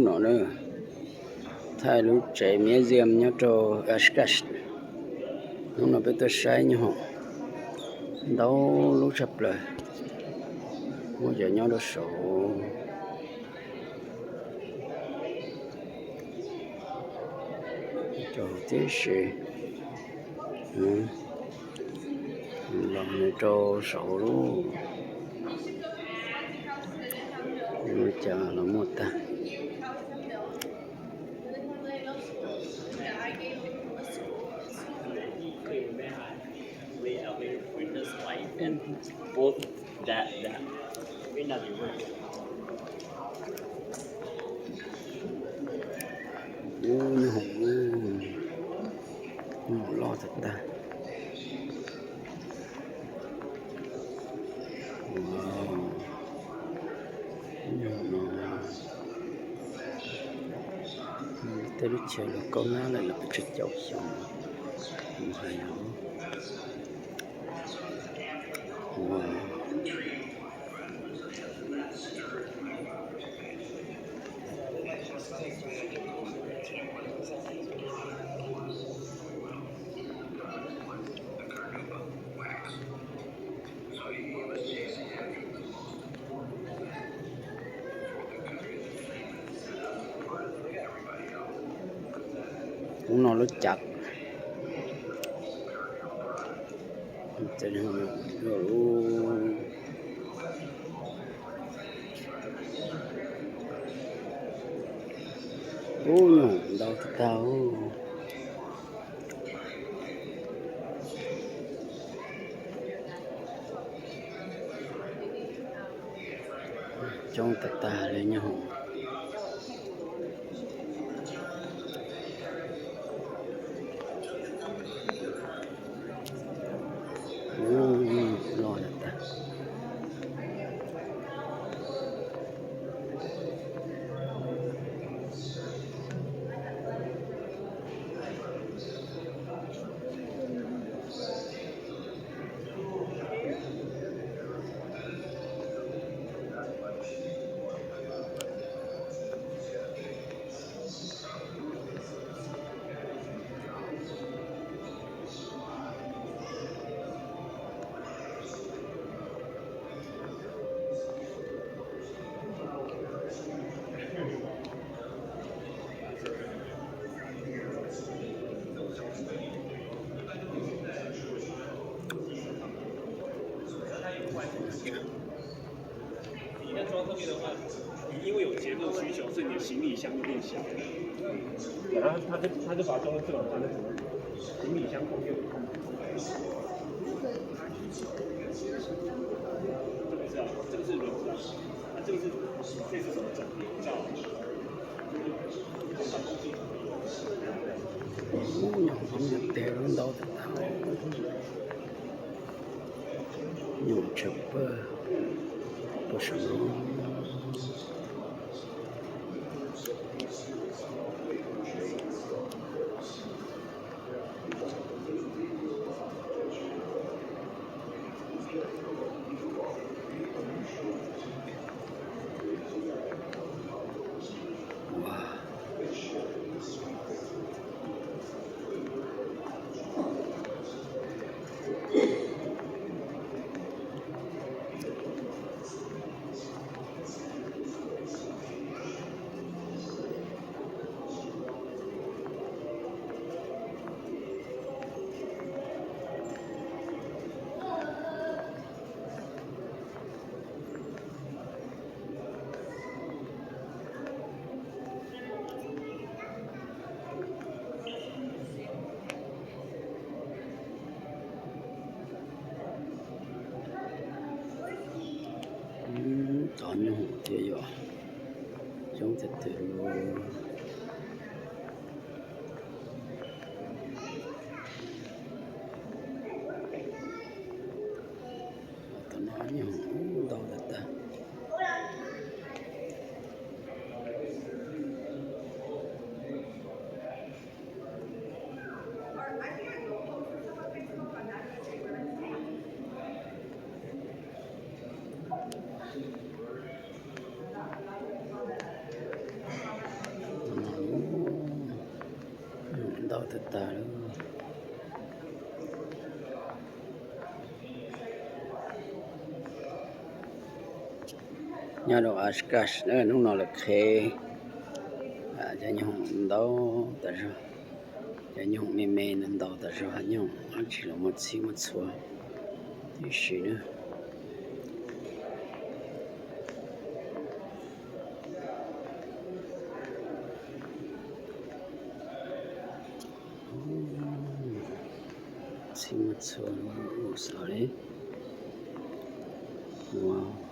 Nó nữa thay lúc trẻ mía diêm nhá cho ashkash nó bị tôi sai như họ đâu lúc sập rồi bây giờ nhau đó số cho thế sự làm này cho số luôn chờ là một ta and both that may not be working. Lo thật ta wow tới lúc chiều là con nó lại là cái trịch chậu xong hay lắm wow cũng nó chặt cho nên nhổ đau thật đau trong tất ta lên nhau lo được ta你在装上面的话，你因为有节奏需求，所以你的行李箱就变小。然后他就把它装到这种，它的行李箱空间有空。这不是啊，这个是轮子啊，这个是这是什么种？叫办公室。không được luôn đâu nhiều chụp bớt sớm 전혀 못해요. 정책대로 어떤 아니요 나오겠다. tàu thật ta luôn nhà đồ Ashkash nữa lúc nào là khê cho nhung đâu tại sao cho nhung mê mê nên đâu tại sao nhung chỉ là một xí một số thì xí nữa xí một số sorry wow